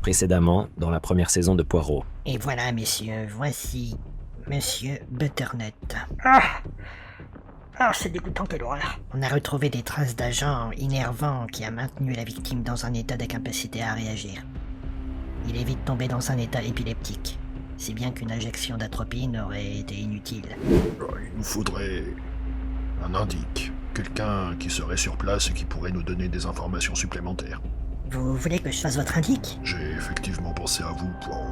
précédemment dans la première saison de Poirot. Et voilà, messieurs, voici Monsieur Butternut. C'est dégoûtant, quelle horreur. On a retrouvé des traces d'agents innervants qui a maintenu la victime dans un état d'incapacité à réagir. Il est vite tombé dans un état épileptique, si bien qu'une injection d'atropine aurait été inutile. Il nous faudrait un indique, quelqu'un qui serait sur place et qui pourrait nous donner des informations supplémentaires. Vous voulez que je fasse votre indique? J'ai effectivement pensé à vous, Poirot.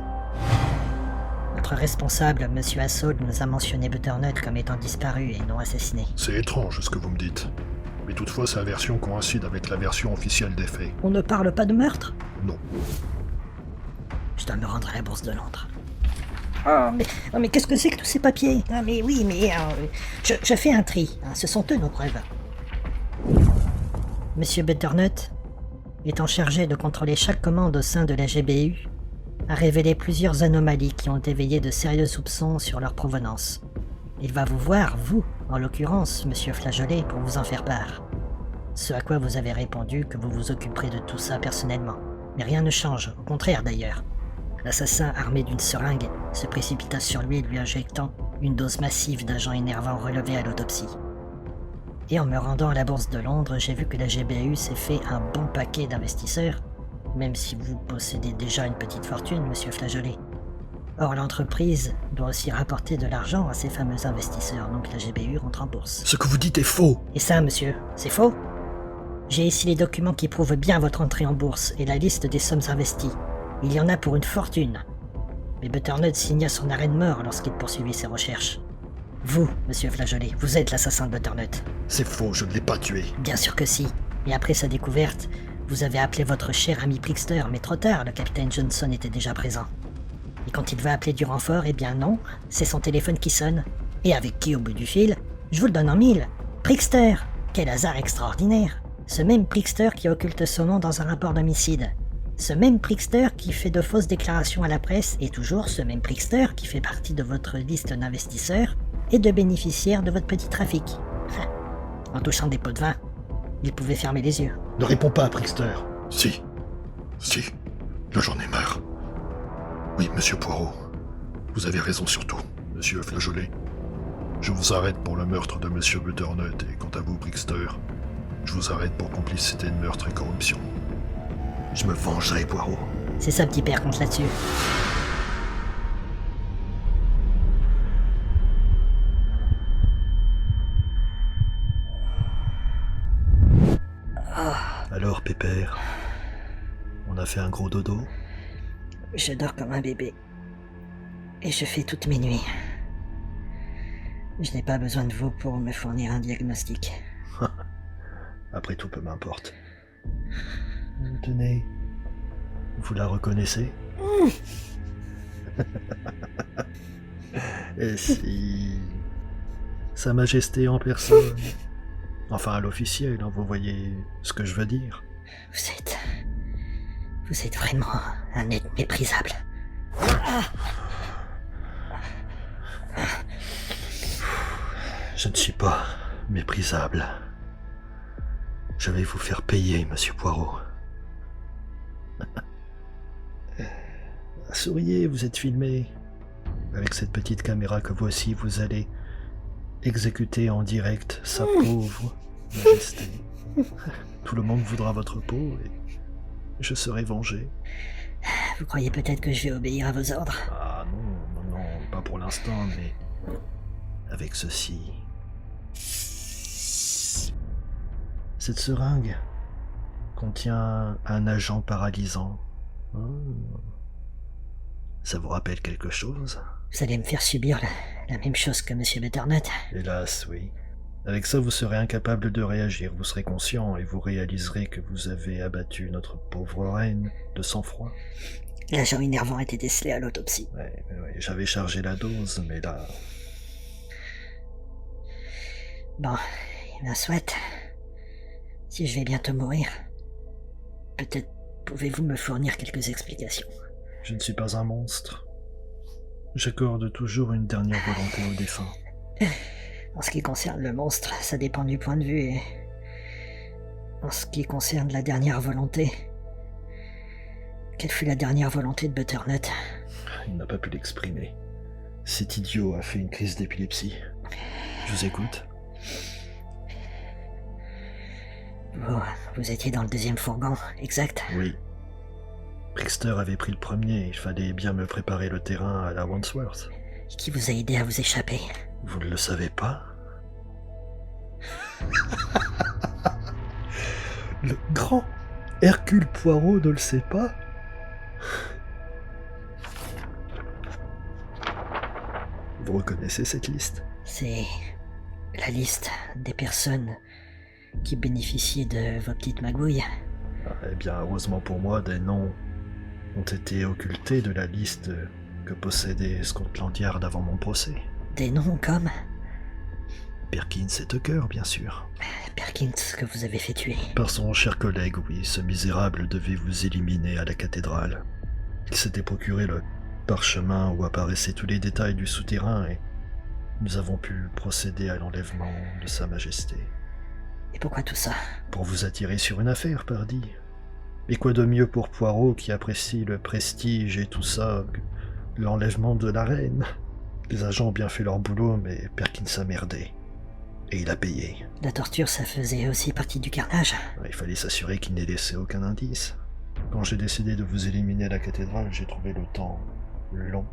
Notre responsable, Monsieur Assault, nous a mentionné Butternut comme étant disparu et non assassiné. C'est étrange ce que vous me dites. Mais toutefois, sa version coïncide avec la version officielle des faits. On ne parle pas de meurtre? Non. Je dois me rendre à la Bourse de Londres. Mais qu'est-ce que c'est que tous ces papiers? Je fais un tri. Ce sont eux nos preuves. Monsieur Butternut, étant chargé de contrôler chaque commande au sein de la GBU, a révélé plusieurs anomalies qui ont éveillé de sérieux soupçons sur leur provenance. Il va vous voir, vous, en l'occurrence, monsieur Flageolet, pour vous en faire part. Ce à quoi vous avez répondu que vous vous occuperez de tout ça personnellement. Mais rien ne change, au contraire d'ailleurs. L'assassin, armé d'une seringue, se précipita sur lui, lui injectant une dose massive d'agents énervants relevés à l'autopsie. Et en me rendant à la Bourse de Londres, j'ai vu que la GBU s'est fait un bon paquet d'investisseurs, même si vous possédez déjà une petite fortune, monsieur Flageolet. Or, l'entreprise doit aussi rapporter de l'argent à ces fameux investisseurs, donc la GBU rentre en bourse. Ce que vous dites est faux. Et ça, monsieur, c'est faux? J'ai ici les documents qui prouvent bien votre entrée en bourse et la liste des sommes investies. Il y en a pour une fortune. Mais Butternut signa son arrêt de mort lorsqu'il poursuivit ses recherches. Vous, monsieur Flageolet, vous êtes l'assassin de Butternut. C'est faux, je ne l'ai pas tué. Bien sûr que si. Et après sa découverte, vous avez appelé votre cher ami Prickster, mais trop tard, le capitaine Johnson était déjà présent. Et quand il va appeler du renfort, eh bien non, c'est son téléphone qui sonne. Et avec qui au bout du fil? Je vous le donne en mille. Prickster! Quel hasard extraordinaire! Ce même Prickster qui occulte son nom dans un rapport d'homicide. Ce même Prickster qui fait de fausses déclarations à la presse, et toujours ce même Prickster qui fait partie de votre liste d'investisseurs et de bénéficiaires de votre petit trafic. En touchant des pots de vin, il pouvait fermer les yeux. Ne réponds pas à Prickster. Si. Là j'en ai marre. Oui, monsieur Poirot. Vous avez raison sur tout, monsieur Flageolet. Je vous arrête pour le meurtre de monsieur Butternut, et quant à vous, Prickster, je vous arrête pour complicité de meurtre et corruption. Je me vengerai, Poirot. C'est ça, petit père, compte là-dessus. Alors, Pépère, on a fait un gros dodo? Je dors comme un bébé. Et je fais toutes mes nuits. Je n'ai pas besoin de vous pour me fournir un diagnostic. Après tout, peu m'importe. Tenez, vous la reconnaissez? Et si... Sa Majesté en personne. Enfin, à l'officiel, hein, vous voyez ce que je veux dire. Vous êtes vraiment un être méprisable. Je ne suis pas méprisable. Je vais vous faire payer, monsieur Poirot. Souriez, vous êtes filmé. Avec cette petite caméra que voici, vous allez exécuter en direct sa pauvre majesté. Tout le monde voudra votre peau et je serai vengé. Vous croyez peut-être que je vais obéir à vos ordres? Ah non, pas pour l'instant, mais avec ceci. Cette seringue contient un agent paralysant. Ça vous rappelle quelque chose? Vous allez me faire subir la même chose que monsieur Butternut? Hélas, oui. Avec ça, vous serez incapable de réagir, vous serez conscient et vous réaliserez que vous avez abattu notre pauvre reine de sang-froid. L'agent innervant a été décelé à l'autopsie. Ouais, j'avais chargé la dose, mais là... Bon, bien soit. Si je vais bientôt mourir, peut-être pouvez-vous me fournir quelques explications. Je ne suis pas un monstre. J'accorde toujours une dernière volonté aux défunts. En ce qui concerne le monstre, ça dépend du point de vue, et en ce qui concerne la dernière volonté, Quelle fut la dernière volonté de Butternut? Il n'a pas pu l'exprimer. Cet idiot a fait une crise d'épilepsie. Je vous écoute. Vous étiez dans le deuxième fourgon, exact? Oui. Brixter avait pris le premier, il fallait bien me préparer le terrain à la Wandsworth. Et qui vous a aidé à vous échapper? Vous ne le savez pas? Le grand Hercule Poirot ne le sait pas? Vous reconnaissez cette liste? C'est la liste des personnes qui bénéficiaient de vos petites magouilles. Eh bien, heureusement pour moi, des noms ont été occultés de la liste que possédait Scotland Yard avant mon procès. Des noms comme Perkins et Tucker, bien sûr. Perkins, que vous avez fait tuer. Par son cher collègue, oui, ce misérable devait vous éliminer à la cathédrale. Il s'était procuré le parchemin où apparaissaient tous les détails du souterrain et nous avons pu procéder à l'enlèvement de Sa Majesté. Et pourquoi tout ça? Pour vous attirer sur une affaire, pardi. Et quoi de mieux pour Poirot qui apprécie le prestige et tout ça que l'enlèvement de la reine? Les agents ont bien fait leur boulot, mais Perkins a merdé. Et il a payé. La torture, ça faisait aussi partie du carnage. Il fallait s'assurer qu'il n'ait laissé aucun indice. Quand j'ai décidé de vous éliminer à la cathédrale, j'ai trouvé le temps long.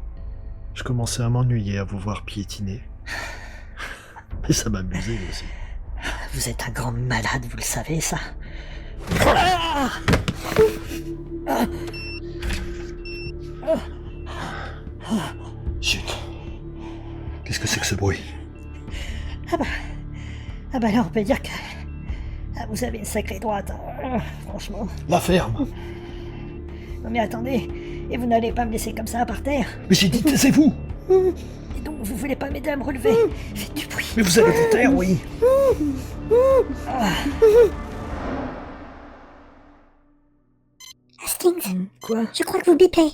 Je commençais à m'ennuyer à vous voir piétiner. Et ça m'amusait aussi. Vous êtes un grand malade, vous le savez, ça? Chut. Qu'est-ce que c'est que ce bruit? Ah bah là, on peut dire que vous avez une sacrée droite, hein, franchement. La ferme! Non mais attendez, et vous n'allez pas me laisser comme ça par terre? Mais j'ai dit taisez-vous! Et donc vous voulez pas m'aider à me relever? Faites du bruit. Mais vous allez vous taire, oui! Hastings, Quoi? je crois que vous bipez.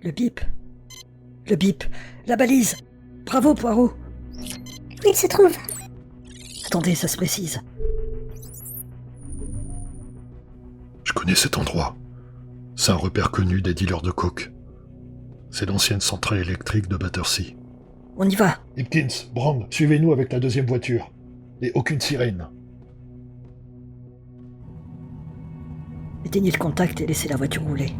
Le bip. Le bip. La balise. Bravo, Poirot. Où il se trouve? Attendez, ça se précise. Je connais cet endroit. C'est un repère connu des dealers de coke. C'est l'ancienne centrale électrique de Battersea. On y va. Hipkins, Brand, suivez-nous avec la deuxième voiture. Et aucune sirène. Éteignez le contact et laissez la voiture rouler.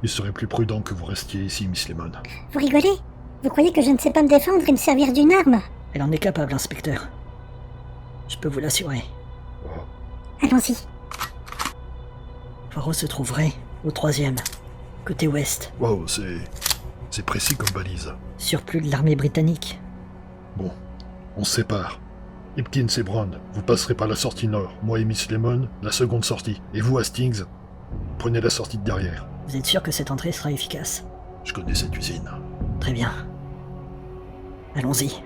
Il serait plus prudent que vous restiez ici, Miss Lemon. Vous rigolez? Vous croyez que je ne sais pas me défendre et me servir d'une arme? Elle en est capable, inspecteur. Je peux vous l'assurer. Allons-y. Poirot se trouverait au 3e, côté ouest, Wow, c'est précis comme balise. surplus de l'armée britannique. Bon, on se sépare. Hipkins et Brand, vous passerez par la sortie nord. Moi et Miss Lemon, la seconde sortie. Et vous, Hastings, prenez la sortie de derrière. Vous êtes sûr que cette entrée sera efficace? Je connais cette usine. Très bien. Allons-y.